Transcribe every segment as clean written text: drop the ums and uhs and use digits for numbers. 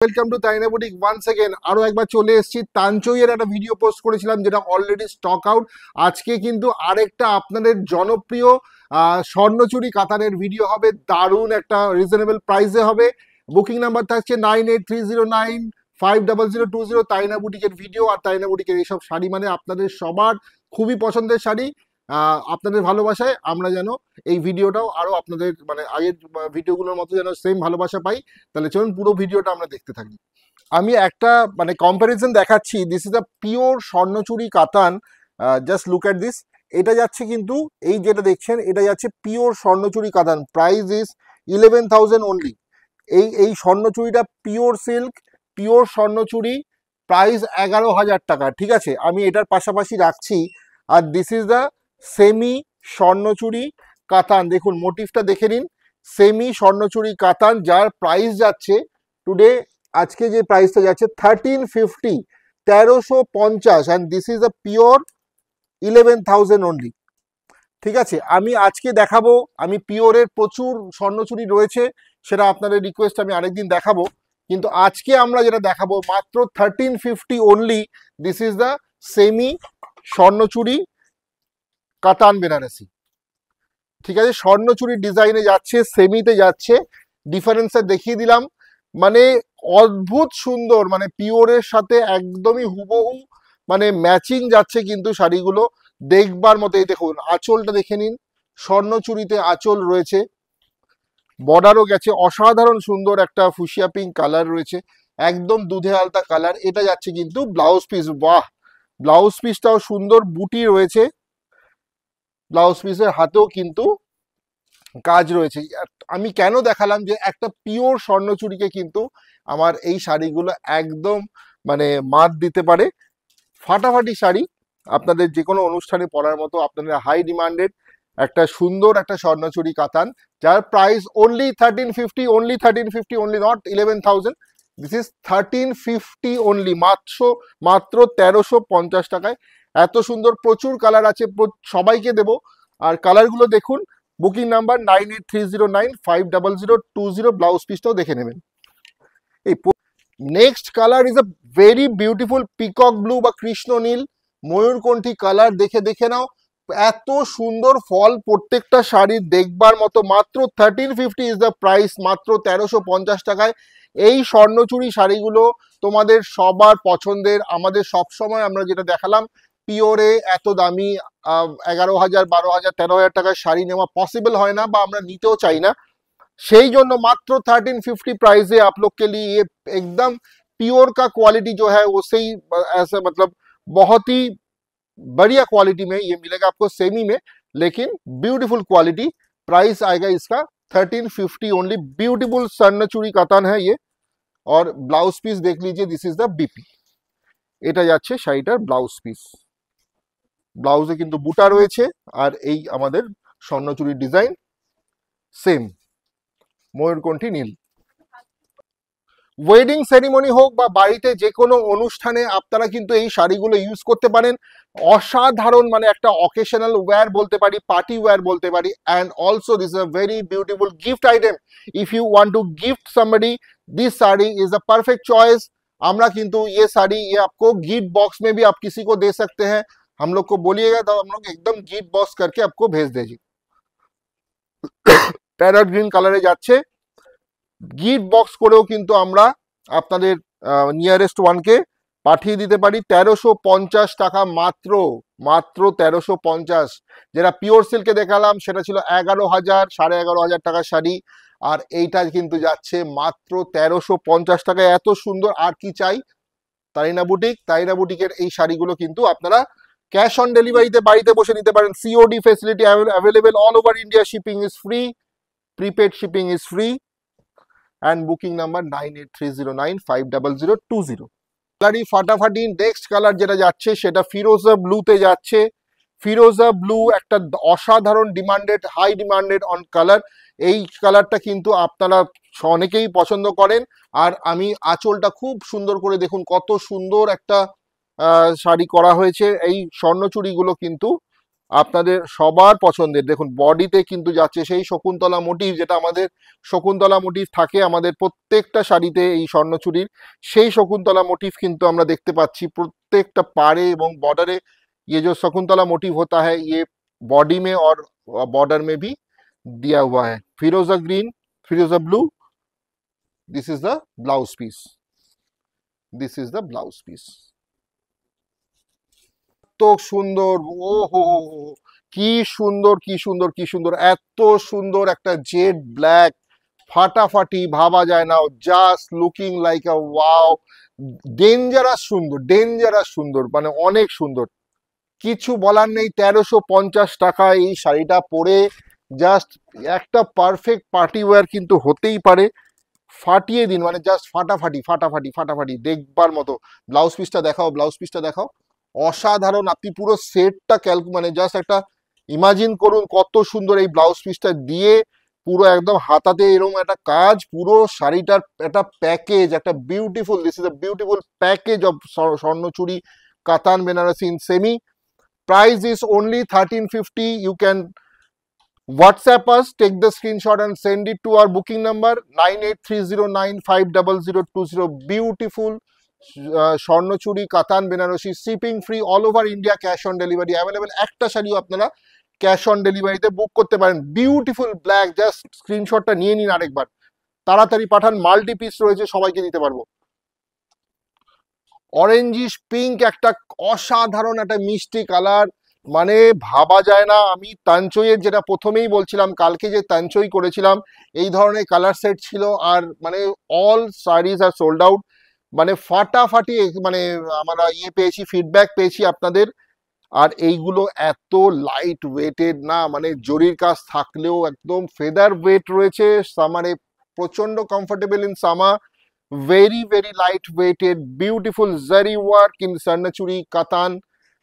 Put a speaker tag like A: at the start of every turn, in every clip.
A: Welcome to তাইনা boutique once again আরো একবার চলে এসেছি। তানচইয়ের একটা ভিডিও পোস্ট করেছিলাম যেটা অলরেডি স্টক আউট। আজকে কিন্তু আরেকটা আপনাদের জনপ্রিয় স্বর্ণচুরি কাতানের ভিডিও হবে, দারুণ একটা রিজনেবল প্রাইসে হবে। বুকিং নাম্বার থাকছে 9830950020। তাইনা বুটিকের ভিডিও আর তাইনা বুটিকের এইসব শাড়ি মানে আপনাদের সবার খুবই পছন্দের শাড়ি। আপনাদের ভালোবাসায় আমরা যেন এই ভিডিওটাও আরো আপনাদের মানে আগের ভিডিওগুলোর মতো যেন সেম ভালোবাসা পাই। তাহলে চলুন পুরো ভিডিওটা আমরা দেখতে থাকি। আমি একটা মানে কম্পারিজন দেখাচ্ছি। This is a pure Swarnachari কাতান। Just look at this. এটা যাচ্ছে কিন্তু এই যেটা দেখছেন এটা যাচ্ছে পিওর স্বর্ণচুরি কাতান। Price is 11,000 only. এই স্বর্ণচুরিটা pure silk, pure Swarnachari, price 11,000 টাকা। ঠিক আছে, আমি এটার পাশাপাশি রাখছি। আর this is the semi Swarnachuri কাতান। দেখুন মোটিভটা দেখে নিন, সেমি স্বর্ণচুরি কাতান, যার প্রাইস যাচ্ছে টুডে আজকে যে প্রাইসটা যাচ্ছে 1350, 1350। And this is a pure 11,000 only. ঠিক আছে, আমি আজকে দেখাবো, আমি পিওরের প্রচুর স্বর্ণচুরি রয়েছে, সেটা আপনাদের রিকোয়েস্ট আমি আরেকদিন দেখাবো, কিন্তু আজকে আমরা যেটা দেখাবো মাত্র 1350 only. This is the semi Swarnachuri কাতান বেনারসি। ঠিক আছে, স্বর্ণচুরি ডিজাইনে যাচ্ছে, সেমিতে যাচ্ছে, ডিফারেন্সটা দেখিয়ে দিলাম। মানে অদ্ভুত সুন্দর, মানে পিওরের সাথে একদমই হুবহু মানে ম্যাচিং যাচ্ছে কিন্তু শাড়িগুলো দেখবার মতো। এই দেখুন আঁচলটা দেখে নিন, স্বর্ণচুরিতে আঁচল রয়েছে, বর্ডারও গেছে, অসাধারণ সুন্দর একটা ফুশিয়া পিঙ্ক কালার রয়েছে, একদম দুধে আলতা কালার। এটা যাচ্ছে কিন্তু ব্লাউজ পিস। বাহ, ব্লাউজ পিসটাও সুন্দর, বুটি রয়েছে, ব্লাউজ পিসের হাতেও কিন্তু কাজ রয়েছে। আমি কেন দেখালাম যে একটা পিওর স্বর্ণচুরিকে কিন্তু আমার এই শাড়িগুলো একদম মানে মাত দিতে পারে। ফাটাফাটি শাড়ি, আপনাদের যে কোনো অনুষ্ঠানে পরার মতো, আপনাদের হাই ডিমান্ডেড একটা সুন্দর একটা স্বর্ণচুরি কাতান, যার price only 1350, only 1350 only, not 11,000। This is 1350 only, মাত্র 1350 টাকায়। এত সুন্দর, প্রচুর কালার আছে, সবাইকে দেবো। আর কালারগুলো দেখুন, বুকিং নাম্বার 9830950020। ব্লাউজ পিসটাও দেখে নেবেন। এই next colour is a very beautiful peacock blue বা কৃষ্ণ নীল ময়ূরকণ্ঠী কালার। দেখে নাও, এত সুন্দর ফল, প্রত্যেকটা শাড়ি দেখবার মতো। মাত্র 1350 ইজ দ্য প্রাইস, মাত্র 1350 টাকায় এই স্বর্ণচুরি শাড়িগুলো তোমাদের সবার পছন্দের। আমাদের সবসময় আমরা যেটা দেখালাম, পিওরে এত দামি 11,000, 12,000, 13,000 টাকার শাড়ি নেওয়া পসিবল হয় না, বা আমরা নিতেও চাই না। সেই জন্য মাত্র 1350 प्राइस है आप लोग के लिए। ये एकदम प्योर का क्वालिटी जो है वो सही ऐसा मतलब बहुत ही बढ़िया क्वालिटी में ये मिलेगा आपको सेमी में, लेकिन ब्यूटीफुल क्वालिटी। प्राइस आएगा इसका 1350 ओनली। ब्यूटीफुल स्वर्णचूड़ी कातान है ये। और ब्लाउज पीस देख लीजिए, दिस इज द बीपी। এটা যাচ্ছে শাড়িটার ব্লাউজ পিস। ব্লাউজে কিন্তু বুটা রয়েছে, আর এই আমাদের স্বর্ণচুরির ডিজাইন সেম ময়ূরকণ্ঠী নীল। ওয়েডিং সেরিমনি হোক বা বাড়িতে যে কোনো অনুষ্ঠানে আপনারা কিন্তু এই শাড়িগুলো ইউজ করতে পারেন। অসাধারণ, মানে একটা অকেশনাল ওয়্যার বলতে পারি, পার্টি ওয়্যার বলতে পারি। And also this is a very beautiful gift item. If you want to gift somebody, this sari is a perfect choice. আমরা কিন্তু ये साड़ी ये आपको गिफ्ट बॉक्स में भी आप किसी को दे सकते हैं। हम लोग को बोलिएगा तो हम लोग एकदम गिफ्ट बॉक्स करके आपको भेज देंगे। প্যারট গ্রিন কালারে যাচ্ছে, গিফট বক্স করেও কিন্তু আমরা আপনাদের নিয়ারেস্ট ওয়ানকে পাঠিয়ে দিতে পারি। 1350 টাকা মাত্র, মাত্র 1350। যেটা পিওর সিল্কে দেখালাম সেটা ছিল 11,000, 11,500 টাকার শাড়ি, আর এইটা কিন্তু যাচ্ছে মাত্র 1350 টাকায়। এত সুন্দর, আর কি চাই। তাইনা বুটিক, তাইনা বুটিকের এই শাড়িগুলো কিন্তু আপনারা ক্যাশ অন ডেলিভারিতে বাড়িতে বসে নিতে পারেন। COD facility available all over India. Shipping is free, prepaid shipping is free, and booking number 9830950020। কালারই ফাটাফাটি। নেক্সট কালার যেটা যাচ্ছে সেটা ফিরোজা ব্লুতে যাচ্ছে। ফিরোজা ব্লু একটা অসাধারণ demanded, high demanded on colour. এই কালারটা কিন্তু আপনারা অনেকেই পছন্দ করেন। আর আমি আঁচলটা খুব সুন্দর করে দেখুন, কত সুন্দর একটা শাড়ি করা হয়েছে। এই স্বর্ণচুরিগুলো কিন্তু আপনাদের সবার পছন্দের। দেখুন বডিতে কিন্তু যাচ্ছে সেই শকুন্তলা মোটিভ, যেটা আমাদের শকুন্তলা মোটিভ থাকে আমাদের প্রত্যেকটা শাড়িতে এই স্বর্ণচুরির, সেই শকুন্তলা মোটিভ কিন্তু আমরা দেখতে পাচ্ছি প্রত্যেকটা পাড়ে এবং बॉर्डर। ये जो शकुंतला मोटिव होता है ये बॉडी में और बॉर्डर में भी दिया हुआ है। फिरोजा ग्रीन, फिरोजा blue, this is the blouse piece, this is the blouse piece. এত সুন্দর, ও হো হো হো, কি সুন্দর কি সুন্দর কি সুন্দর, এত সুন্দর একটা জেড ব্ল্যাক, ফাটাফাটি, ভাবা যায় না, জাস্ট লুকিং লাইক আ ওয়াও, ডেঞ্জারাস সুন্দর, ডেঞ্জারাস সুন্দর, মানে অনেক সুন্দর, কিছু বলার নেই। 1350 টাকা এই শাড়িটা পরে জাস্ট একটা পারফেক্ট পার্টি ওয়্যার কিন্তু হতেই পারে। ফাটিয়ে দিন, মানে জাস্ট ফাটাফাটি ফাটাফাটি ফাটাফাটি, দেখবার মতো। ব্লাউজ পিসটা দেখাও, ব্লাউজ পিসটা দেখাও, অসাধারণ। আপনি পুরো সেটটা মানে জাস্ট একটা ইমাজিন করুন কত সুন্দর এই ব্লাউজ পিসটা দিয়ে, পুরো একদম হাতাতে এরকম একটা কাজ, পুরো শাড়িটার একটা প্যাকেজ, একটা beautiful, this is a beautiful package of Swarnachuri কাতান Banarasi in semi. Price is only 1350। You can WhatsApp us, take the screenshot and send it to our booking number 9830950020। Beautiful Swarnachuri কাতান Banarasi, shipping free all over India, cash on delivery available. একটা শাড়িও আপনারা cash on ডেলিভারিতে বুক করতে পারেন। Beautiful black, just স্ক্রিনশটটা নিয়ে নিন আরেকবার, তাড়াতাড়ি পাঠান, মাল্টি পিস রয়েছে, সবাইকে দিতে পারবো। অরেঞ্জিশ পিঙ্ক, একটা অসাধারণ একটা মিষ্টি কালার, মানে ভাবা যায় না। আমি তানচইয়ের যেটা প্রথমেই বলছিলাম, কালকে যে তানচই করেছিলাম এই ধরনের কালার সেট ছিল, আর মানে all saris are sold out, মানে ফাটাফাটি, মানে আমরা পেয়েছি, ফিডব্যাক পেয়েছি আপনাদের। আর এইগুলো এত লাইট ওয়েটেড না, মানে জরির কাজ থাকলেও একদম ফেদার ওয়েট রয়েছে, সামারে প্রচন্ড comfortable in summer. very very light weighted, beautiful zari work in sarnachuri katan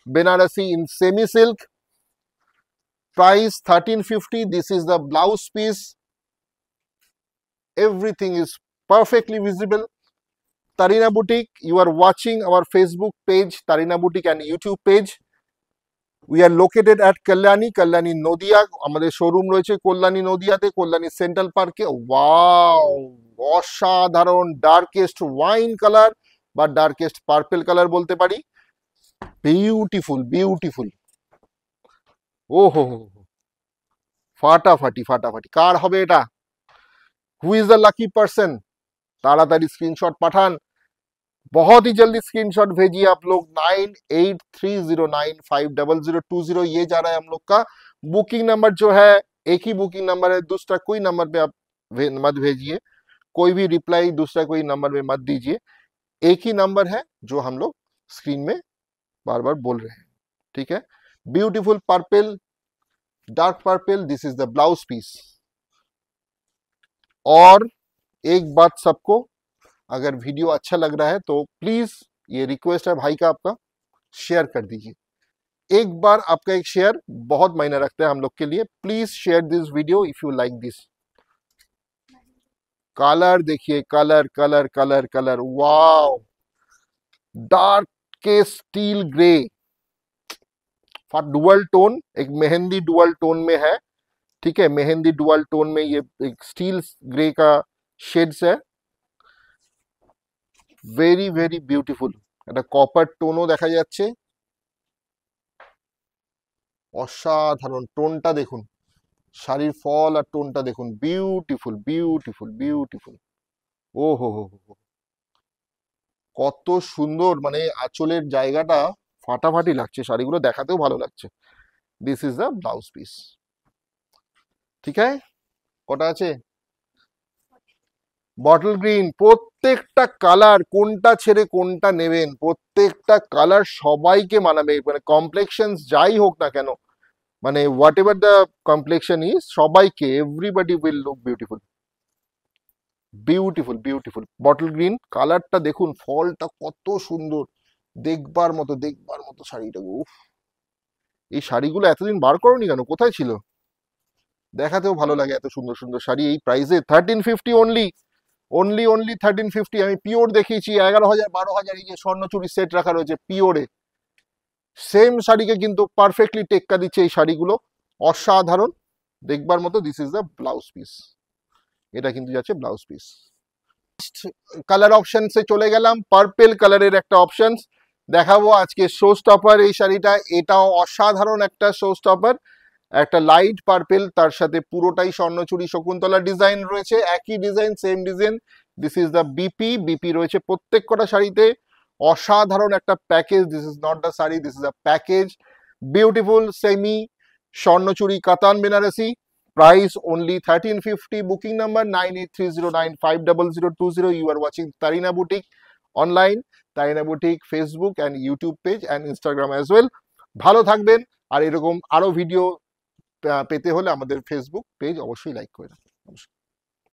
A: benarasi in semi silk. Price 1350। This is the blouse piece, everything is perfectly visible। Tarina Boutique, you are watching our Facebook page Tarina Boutique and YouTube page। We are located at Kalyani Nodia, আমাদের showroom রয়েছে Kalyani নদিয়াতে, Kalyani central পার্কে। Wow, অসাধারণ darkest wine colour বা darkest purple colour বলতে পারি, beautiful beautiful, ও হো হো, ফাটাফাটি ফাটাফাটি। কার হবে এটা? Who is the lucky person? তাড়াতাড়ি স্ক্রিনশট পাঠান, बहुत ही जल्दी स्क्रीनशॉट भेजिए आप लोग। 9830950020। ये जा रहा है हम लोग का बुकिंग नंबर, जो है एक ही बुकिंग नंबर है, दूसरा कोई नंबर पे आप मत भेजिए, कोई भी रिप्लाई दूसरा कोई नंबर में मत दीजिए, एक ही नंबर है जो हम लोग स्क्रीन में बार बार बोल रहे हैं, ठीक है। Beautiful purple, dark purple, this is the blouse piece. और एक बात सबको, अगर वीडियो अच्छा लग रहा है तो प्लीज, ये रिक्वेस्ट है भाई का आपका, शेयर कर दीजिए। एक बार आपका एक शेयर बहुत मायने रखता है हम लोग के लिए। Please share this video if you like this. Colour देखिए, colour colour colour colour, wow, dark के स्टील ग्रे, डुअल टोन, एक मेहंदी डुअल टोन में है, ठीक है, मेहंदी डुअल टोन में ये एक स्टील ग्रे का शेड्स है, ভেরি ভেরি বিউটিফুল। একটা কপার টোনও দেখা যাচ্ছে, অসাধারণ টোনটা দেখুন, শাড়ির ফল আর টোনটা দেখুন, বিউটিফুল বিউটিফুল বিউটিফুল, ও হো হো হো, কত সুন্দর, মানে আঁচলের জায়গাটা ফাটাফাটি লাগছে, শাড়িগুলো দেখাতেও ভালো লাগছে। This is the blouse piece, ঠিক আছে। কটা আছে? বটল গ্রিন, প্রত্যেকটা কালার, কোনটা ছেড়ে কোনটা নেবেন, প্রত্যেকটা কালার সবাইকে মানাবে, মানে কমপ্লেক্সন যাই হোক না কেন, মানে whatever the complexion is, সবাইকে, everybody will look beautiful, beautiful beautiful. Bottle green কালারটা দেখুন, ফলটা কত সুন্দর, দেখবার মতো, দেখবার মতো শাড়িটা। উফ, এই শাড়িগুলো এতদিন বার করোনি কেন, কোথায় ছিল? দেখাতেও ভালো লাগে এত সুন্দর সুন্দর শাড়ি এই প্রাইসে। 1350 অনলি, অনলি অনলি 1350। আমি পিওর দেখিয়েছি 11,000 12,000, এই যে স্বর্ণচুরি সেট রাখা রয়েছে পিওরে, সেম শাড়িকে কিন্তু পারফেক্টলি টেক্কা দিচ্ছে এই শাড়িগুলো, অসাধারণ দেখবার মতো। This is the blouse piece, এটা কিন্তু যাচ্ছে ব্লাউজ পিস। কালার অপশনসে চলে গেলাম, পার্পেল কালারের একটা অপশনস দেখাবো আজকে, শো স্টপার এই শাড়িটা, এটাও অসাধারণ একটা শো স্টপার, একটা লাইট পার্পেল, তার সাথে পুরোটাই স্বর্ণচুরি শকুন্তলা ডিজাইন রয়েছে, একই design, same design. This is the BP, BP রয়েছে প্রত্যেক কটা শাড়িতে, অসাধারণ একটা package. This is not the sari, this is a package. Beautiful semi Swarnachuri কাতান Banarasi, price only 1350, booking number 9830950020। You are watching Tarina boutique online, Tarina boutique Facebook and YouTube page and Instagram as well. ভালো থাকবেন, আর এরকম আরো ভিডিও পেতে হলে আমাদের ফেসবুক পেজ অবশ্যই like করে রাখবেন। নমস্কার।